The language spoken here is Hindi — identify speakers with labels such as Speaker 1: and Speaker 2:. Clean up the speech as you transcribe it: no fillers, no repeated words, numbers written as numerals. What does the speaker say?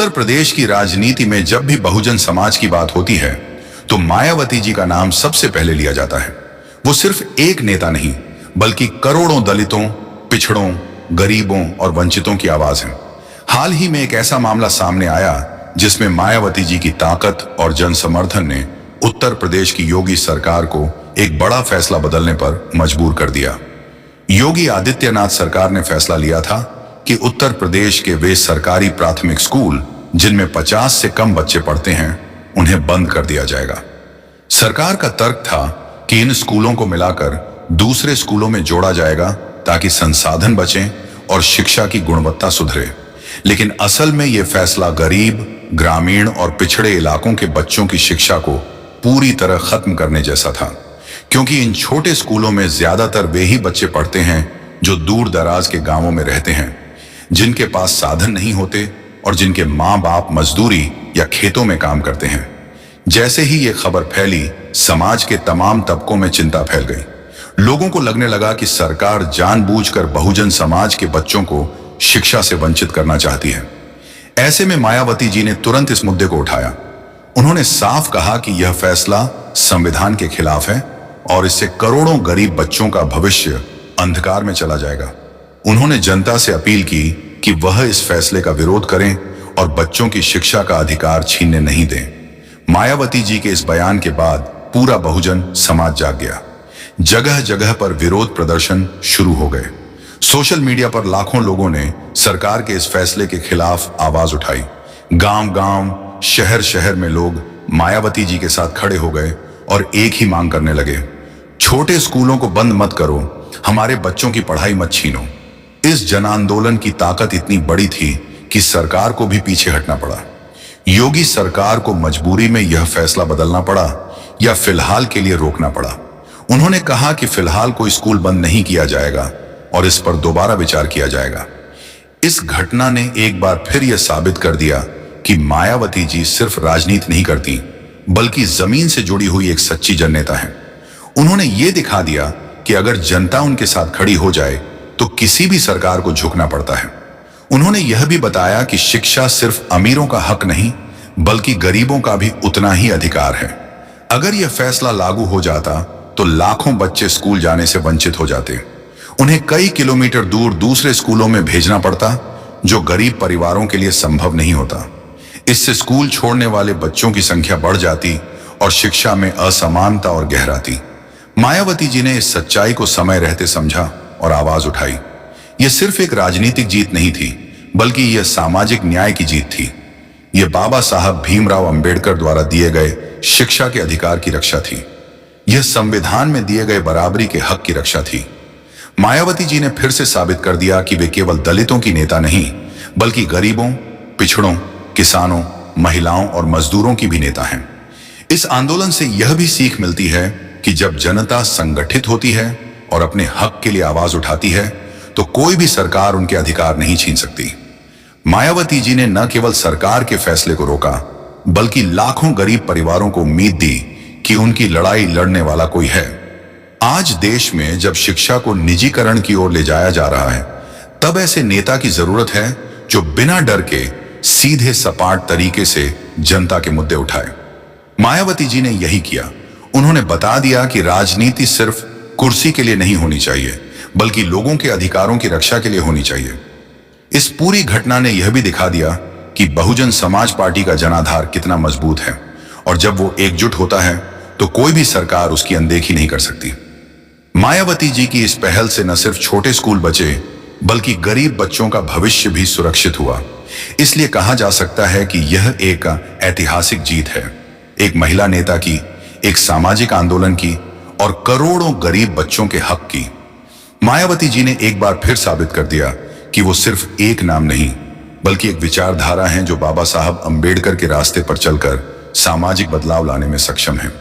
Speaker 1: उत्तर प्रदेश की राजनीति में जब भी बहुजन समाज की बात होती है तो मायावती जी का नाम सबसे पहले लिया जाता है। वो सिर्फ एक नेता नहीं बल्कि करोड़ों दलितों, पिछड़ों, गरीबों और वंचितों की आवाज है। हाल ही में एक ऐसा मामला सामने आया जिसमें मायावती जी की ताकत और जन समर्थन ने उत्तर प्रदेश की योगी सरकार को एक बड़ा फैसला बदलने पर मजबूर कर दिया। योगी आदित्यनाथ सरकार ने फैसला लिया था कि उत्तर प्रदेश के वे सरकारी प्राथमिक स्कूल जिनमें 50 से कम बच्चे पढ़ते हैं उन्हें बंद कर दिया जाएगा। सरकार का तर्क था कि इन स्कूलों को मिलाकर दूसरे स्कूलों में जोड़ा जाएगा ताकि संसाधन बचें और शिक्षा की गुणवत्ता सुधरे। लेकिन असल में यह फैसला गरीब, ग्रामीण और पिछड़े इलाकों के बच्चों की शिक्षा को पूरी तरह खत्म करने जैसा था, क्योंकि इन छोटे स्कूलों में ज्यादातर वे ही बच्चे पढ़ते हैं जो दूर दराज के गांवों में रहते हैं, जिनके पास साधन नहीं होते और जिनके माँ बाप मजदूरी या खेतों में काम करते हैं। जैसे ही ये खबर फैली, समाज के तमाम तबकों में चिंता फैल गई। लोगों को लगने लगा कि सरकार जानबूझकर बहुजन समाज के बच्चों को शिक्षा से वंचित करना चाहती है। ऐसे में मायावती जी ने तुरंत इस मुद्दे को उठाया। उन्होंने साफ कहा कि यह फैसला संविधान के खिलाफ है और इससे करोड़ों गरीब बच्चों का भविष्य अंधकार में चला जाएगा। उन्होंने जनता से अपील की कि वह इस फैसले का विरोध करें और बच्चों की शिक्षा का अधिकार छीनने नहीं दें। मायावती जी के इस बयान के बाद पूरा बहुजन समाज जाग गया। जगह जगह पर विरोध प्रदर्शन शुरू हो गए। सोशल मीडिया पर लाखों लोगों ने सरकार के इस फैसले के खिलाफ आवाज उठाई। गांव-गांव, शहर-शहर में लोग मायावती जी के साथ खड़े हो गए और एक ही मांग करने लगे, छोटे स्कूलों को बंद मत करो, हमारे बच्चों की पढ़ाई मत छीनो। इस जन आंदोलन की ताकत इतनी बड़ी थी कि सरकार को भी पीछे हटना पड़ा। योगी सरकार को मजबूरी में यह फैसला बदलना पड़ा या फिलहाल के लिए रोकना पड़ा। उन्होंने कहा कि फिलहाल कोई स्कूल बंद नहीं किया जाएगा और इस पर दोबारा विचार किया जाएगा। इस घटना ने एक बार फिर यह साबित कर दिया कि मायावती जी सिर्फ राजनीति नहीं करती बल्कि जमीन से जुड़ी हुई एक सच्ची जननेता है। उन्होंने ये दिखा दिया कि अगर जनता उनके साथ खड़ी हो जाए तो किसी भी सरकार को झुकना पड़ता है। उन्होंने यह भी बताया कि शिक्षा सिर्फ अमीरों का हक नहीं बल्कि गरीबों का भी उतना ही अधिकार है। अगर यह फैसला लागू हो जाता तो लाखों बच्चे स्कूल जाने से वंचित हो जाते। उन्हें कई किलोमीटर दूर दूसरे स्कूलों में भेजना पड़ता, जो गरीब परिवारों के लिए संभव नहीं होता। इससे स्कूल छोड़ने वाले बच्चों की संख्या बढ़ जाती और शिक्षा में असमानता और गहराती। मायावती जी ने इस सच्चाई को समय रहते समझा और आवाज उठाई। यह सिर्फ एक राजनीतिक जीत नहीं थी बल्कि यह सामाजिक न्याय की जीत थी। यह बाबा साहब भीमराव अंबेडकर द्वारा दिए गए शिक्षा के अधिकार की रक्षा थी। यह संविधान में दिए गए बराबरी के हक की रक्षा थी। मायावती जी ने फिर से साबित कर दिया कि वे केवल दलितों की नेता नहीं बल्कि गरीबों, पिछड़ों, किसानों, महिलाओं और मजदूरों की भी नेता हैं। इस आंदोलन से यह भी सीख मिलती है कि जब जनता संगठित होती है और अपने हक के लिए आवाज उठाती है तो कोई भी सरकार उनके अधिकार नहीं छीन सकती। मायावती जी ने न केवल सरकार के फैसले को रोका बल्कि लाखों गरीब परिवारों को उम्मीद दी कि उनकी लड़ाई लड़ने वाला कोई है। आज देश में जब शिक्षा को निजीकरण की ओर ले जाया जा रहा है तब ऐसे नेता की जरूरत है जो बिना डर के सीधे सपाट तरीके से जनता के मुद्दे उठाए। मायावती जी ने यही किया। उन्होंने बता दिया कि राजनीति सिर्फ कुर्सी के लिए नहीं होनी चाहिए बल्कि लोगों के अधिकारों की रक्षा के लिए होनी चाहिए। इस पूरी घटना ने यह भी दिखा दिया कि बहुजन समाज पार्टी का जनाधार कितना मजबूत है और जब वो एकजुट होता है तो कोई भी सरकार उसकी अनदेखी नहीं कर सकती। मायावती जी की इस पहल से न सिर्फ छोटे स्कूल बचे बल्कि गरीब बच्चों का भविष्य भी सुरक्षित हुआ। इसलिए कहा जा सकता है कि यह एक ऐतिहासिक जीत है, एक महिला नेता की, एक सामाजिक आंदोलन की और करोड़ों गरीब बच्चों के हक की। मायावती जी ने एक बार फिर साबित कर दिया कि वो सिर्फ एक नाम नहीं बल्कि एक विचारधारा है जो बाबा साहब अंबेडकर के रास्ते पर चलकर सामाजिक बदलाव लाने में सक्षम है।